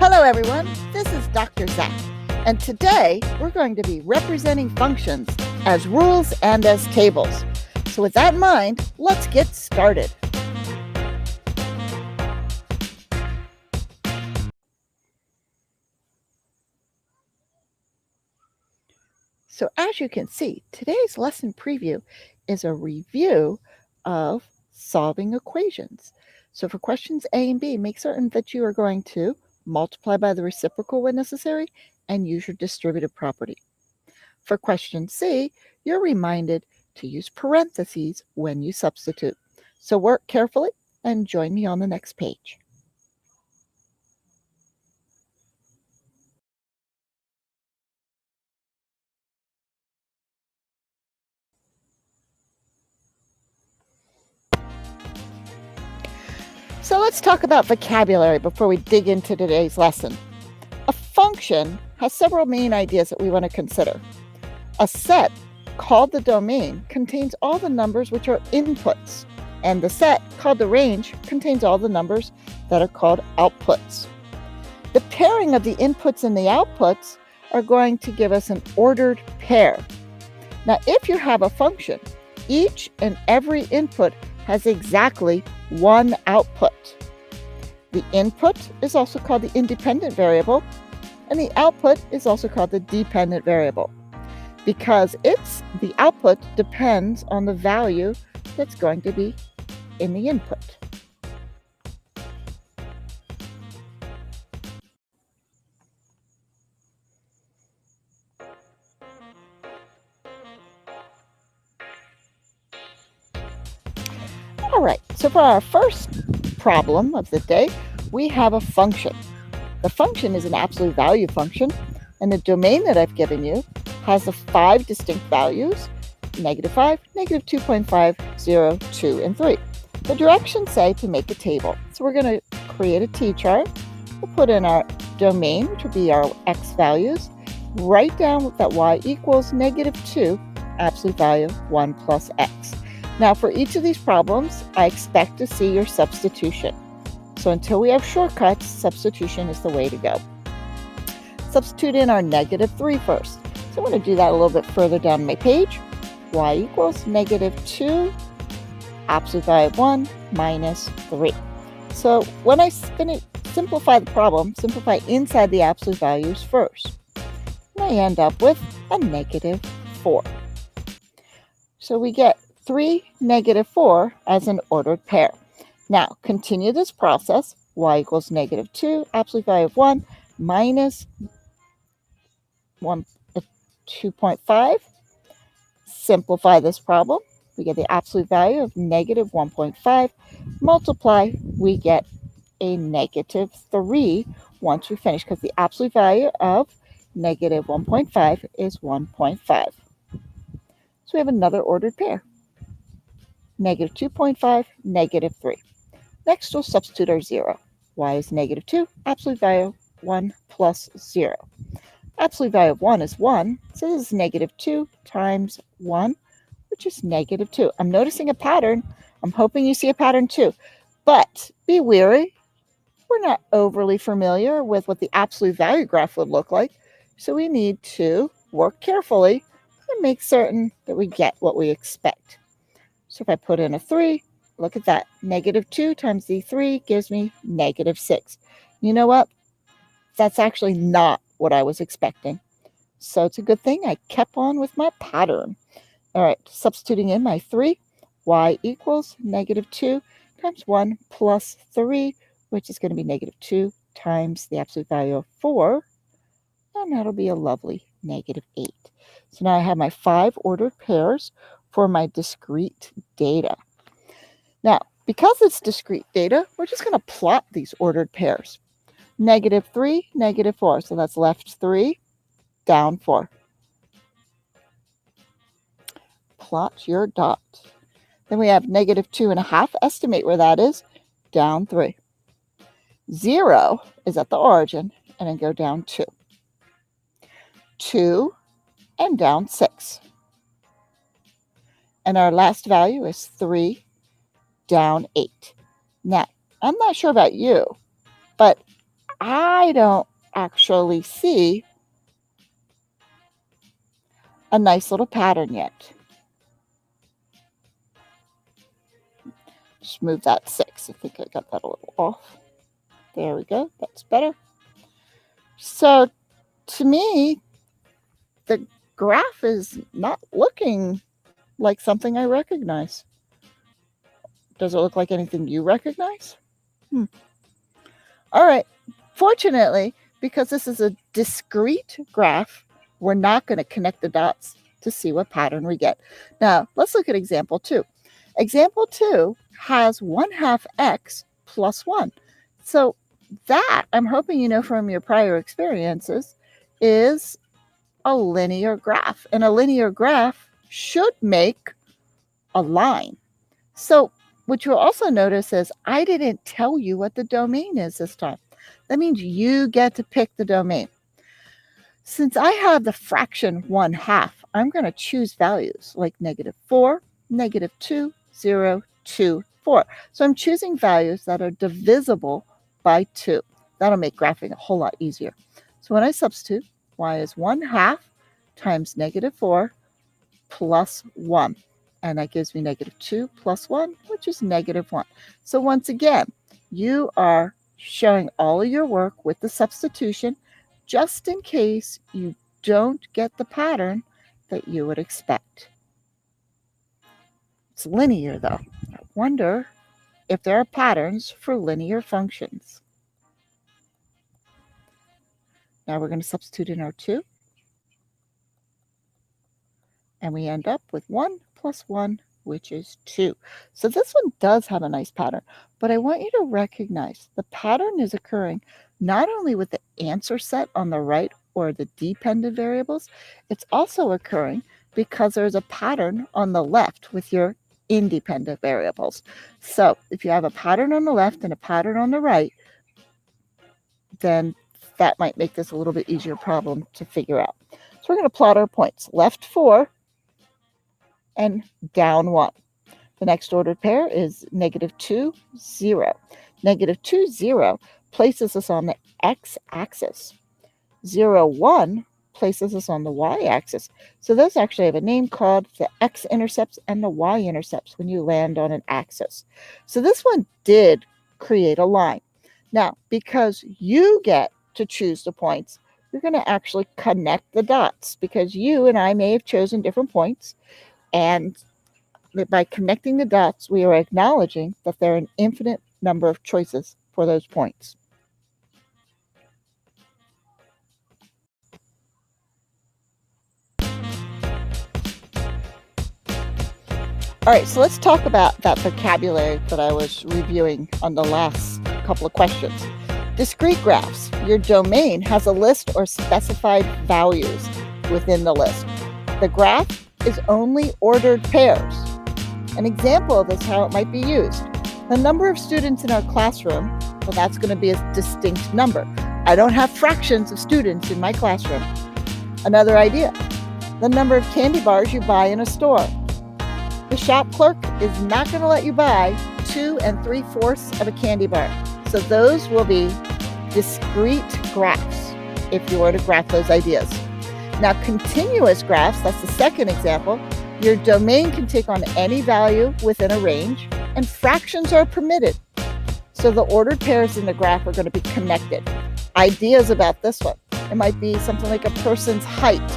Hello everyone, this is Dr. Zach, and today we're going to be representing functions as rules and as tables. So with that in mind, let's get started. So as you can see, today's lesson preview is a review of solving equations. So for questions A and B, make certain that you are going to multiply by the reciprocal when necessary and use your distributive property. For question C, you're reminded to use parentheses when you substitute. So work carefully and join me on the next page. So let's talk about vocabulary before we dig into today's lesson. A function has several main ideas that we want to consider. A set, called the domain, contains all the numbers which are inputs, and the set, called the range, contains all the numbers that are called outputs. The pairing of the inputs and the outputs are going to give us an ordered pair. Now, if you have a function, each and every input has exactly one output. The input is also called the independent variable, and the output is also called the dependent variable, because the output depends on the value that's going to be in the input. All right, so for our first problem of the day, we have a function. The function is an absolute value function, and the domain that I've given you has the 5 distinct values, -5, -2.5, 0, 2, and 3. The directions say to make a table. So we're going to create a t-chart. We'll put in our domain, which will be our x values. Write down that y equals -2, absolute value 1 plus x. Now, for each of these problems, I expect to see your substitution. So until we have shortcuts, substitution is the way to go. Substitute in our -3 first. So I'm going to do that a little bit further down my page. Y equals -2, absolute value of 1 minus 3. So when I simplify the problem, simplify inside the absolute values first. And I end up with a -4. So we get 3, -4 as an ordered pair. Now, continue this process. Y equals -2, absolute value of 1 minus 2.5. Simplify this problem. We get the absolute value of -1.5. Multiply, we get a -3 once we finish, because the absolute value of -1.5 is 1.5. So we have another ordered pair. -2.5, -3. Next, we'll substitute our 0. Y is -2, absolute value 1 plus 0. Absolute value of 1 is 1, so this is -2 times 1, which is -2. I'm noticing a pattern. I'm hoping you see a pattern too. But be wary. We're not overly familiar with what the absolute value graph would look like, so we need to work carefully and make certain that we get what we expect. So if I put in a 3, look at that. -2 times the 3 gives me -6. You know what? That's actually not what I was expecting. So it's a good thing I kept on with my pattern. All right, substituting in my 3, y equals -2 times 1 plus 3, which is going to be -2 times the absolute value of 4, and that'll be a lovely -8. So now I have my 5 ordered pairs for my discrete data. Now, because it's discrete data, we're just going to plot these ordered pairs. -3, -4, so that's left 3, down 4. Plot your dot. Then we have -2.5, estimate where that is, down 3. 0 is at the origin, and then go down 2. 2 and down 6. And our last value is 3, down 8. Now, I'm not sure about you, but I don't actually see a nice little pattern yet. Just move that 6. I think I got that a little off. There we go. That's better. So to me, the graph is not looking like something I recognize. Does it look like anything you recognize? All right. Fortunately, because this is a discrete graph, we're not going to connect the dots to see what pattern we get. Now, let's look at example 2. Example 2 has 1/2 x plus 1. So that, I'm hoping you know from your prior experiences, is a linear graph. And a linear graph should make a line. So what you'll also notice is I didn't tell you what the domain is this time. That means you get to pick the domain. Since I have the fraction 1/2, I'm going to choose values like -4, -2, 0, 2, 4. So I'm choosing values that are divisible by 2. That'll make graphing a whole lot easier. So when I substitute, y is 1/2 times -4 plus 1. And that gives me -2 plus 1, which is -1. So once again, you are showing all of your work with the substitution just in case you don't get the pattern that you would expect. It's linear, though. I wonder if there are patterns for linear functions. Now we're going to substitute in our 2. And we end up with 1 plus 1, which is 2. So this one does have a nice pattern, but I want you to recognize the pattern is occurring not only with the answer set on the right or the dependent variables, it's also occurring because there's a pattern on the left with your independent variables. So if you have a pattern on the left and a pattern on the right, then that might make this a little bit easier problem to figure out. So we're going to plot our points. Left 4 and down 1. The next ordered pair is -2, 0. -2, 0 places us on the x-axis. 0, 1 places us on the y-axis. So those actually have a name called the x-intercepts and the y-intercepts when you land on an axis. So this one did create a line. Now, because you get to choose the points, you're going to actually connect the dots because you and I may have chosen different points. And by connecting the dots, we are acknowledging that there are an infinite number of choices for those points. All right, so let's talk about that vocabulary that I was reviewing on the last couple of questions. Discrete graphs. Your domain has a list or specified values within the list. The graph is only ordered pairs. An example of this, how it might be used. The number of students in our classroom, well, that's going to be a distinct number. I don't have fractions of students in my classroom. Another idea, the number of candy bars you buy in a store. The shop clerk is not going to let you buy 2 3/4 of a candy bar. So those will be discrete graphs if you were to graph those ideas. Now, continuous graphs, that's the second example. Your domain can take on any value within a range, and fractions are permitted. So the ordered pairs in the graph are going to be connected. Ideas about this one. It might be something like a person's height,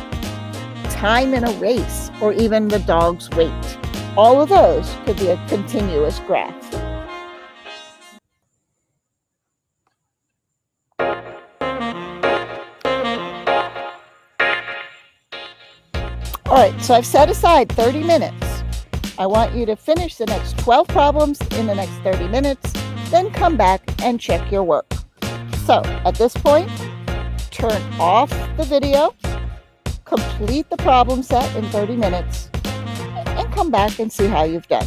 time in a race, or even the dog's weight. All of those could be a continuous graph. All right, so I've set aside 30 minutes. I want you to finish the next 12 problems in the next 30 minutes, then come back and check your work. So at this point, turn off the video, complete the problem set in 30 minutes, and come back and see how you've done.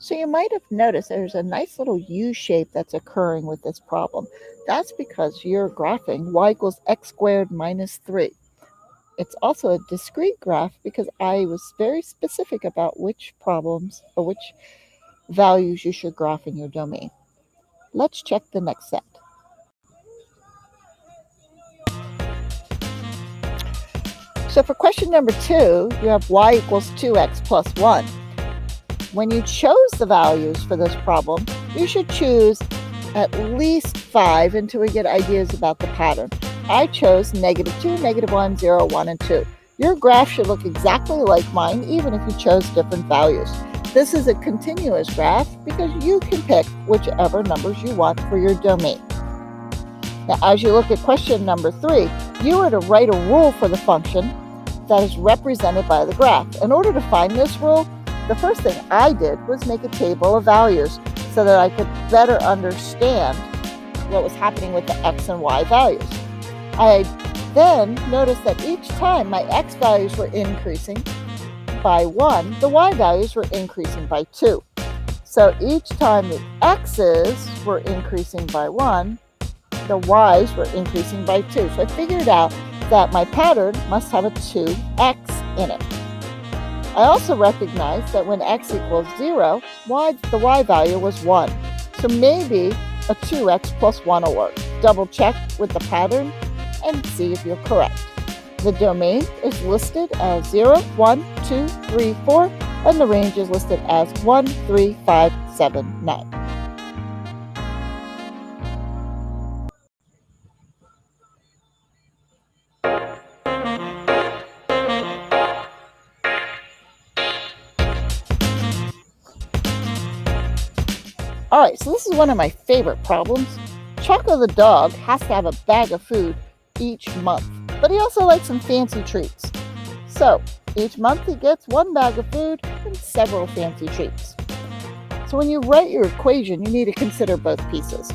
So you might have noticed there's a nice little U shape that's occurring with this problem. That's because you're graphing y equals x squared minus 3. It's also a discrete graph because I was very specific about which problems or which values you should graph in your domain. Let's check the next set. So for question number 2, you have y equals 2x plus 1. When you chose the values for this problem, you should choose at least 5 until we get ideas about the pattern. I chose -2, -1, 0, 1, and 2. Your graph should look exactly like mine, even if you chose different values. This is a continuous graph because you can pick whichever numbers you want for your domain. Now, as you look at question number 3, you are to write a rule for the function that is represented by the graph. In order to find this rule, the first thing I did was make a table of values so that I could better understand what was happening with the x and y values. I then noticed that each time my x values were increasing by 1, the y values were increasing by 2. So each time the x's were increasing by 1, the y's were increasing by 2. So I figured out that my pattern must have a 2x in it. I also recognized that when x equals 0, the y value was 1. So maybe a 2x plus 1 will work. Double check with the pattern and see if you're correct. The domain is listed as 0, 1, 2, 3, 4, and the range is listed as 1, 3, 5, 7, 9. All right, so this is one of my favorite problems. Choco the dog has to have a bag of food each month, but he also likes some fancy treats. So each month he gets one bag of food and several fancy treats. So when you write your equation, you need to consider both pieces.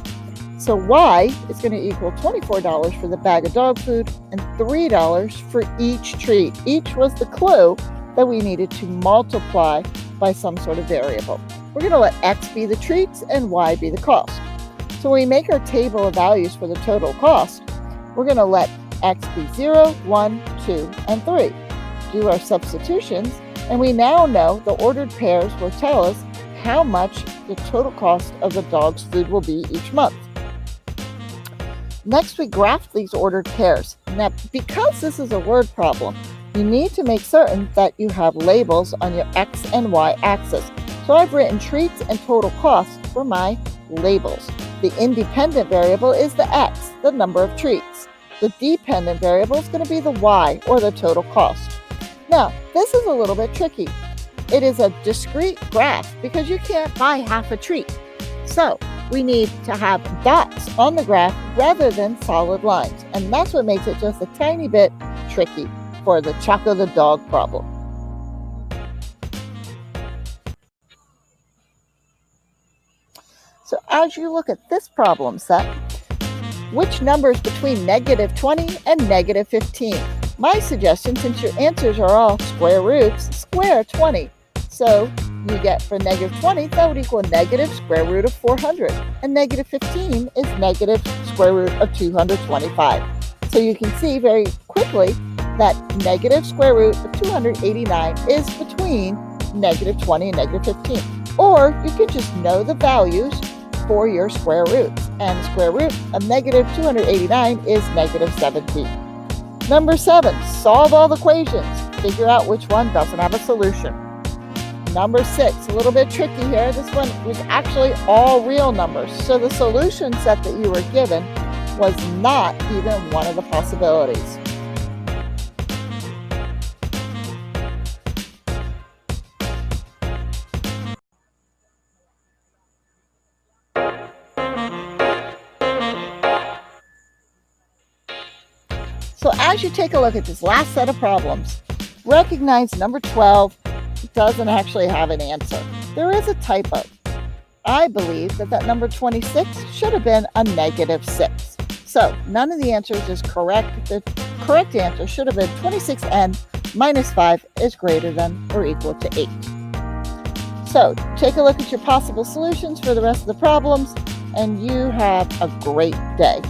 So y is going to equal $24 for the bag of dog food and $3 for each treat. Each was the clue that we needed to multiply by some sort of variable. We're going to let x be the treats and y be the cost. So when we make our table of values for the total cost, we're going to let x be 0, 1, 2, and 3. Do our substitutions, and we now know the ordered pairs will tell us how much the total cost of the dog's food will be each month. Next, we graph these ordered pairs. Now, because this is a word problem, you need to make certain that you have labels on your x and y axis. So I've written treats and total cost for my labels. The independent variable is the x, the number of treats. The dependent variable is going to be the y, or the total cost. Now, this is a little bit tricky. It is a discrete graph because you can't buy half a treat. So we need to have dots on the graph rather than solid lines. And that's what makes it just a tiny bit tricky for the Choco the dog problem. So as you look at this problem set, which numbers between -20 and -15? My suggestion, since your answers are all square roots, square 20. So you get for -20, that would equal negative square root of 400. And -15 is negative square root of 225. So you can see very quickly that negative square root of 289 is between -20 and -15. Or you can just know the values for your square roots. And the square root of -289 is -17. Number 7, solve all the equations. Figure out which one doesn't have a solution. Number 6, a little bit tricky here. This one was actually all real numbers. So the solution set that you were given was not even one of the possibilities. So as you take a look at this last set of problems, recognize number 12 doesn't actually have an answer. There is a typo. I believe that number 26 should have been a -6. So none of the answers is correct. The correct answer should have been 26n minus 5 is greater than or equal to 8. So take a look at your possible solutions for the rest of the problems, and you have a great day.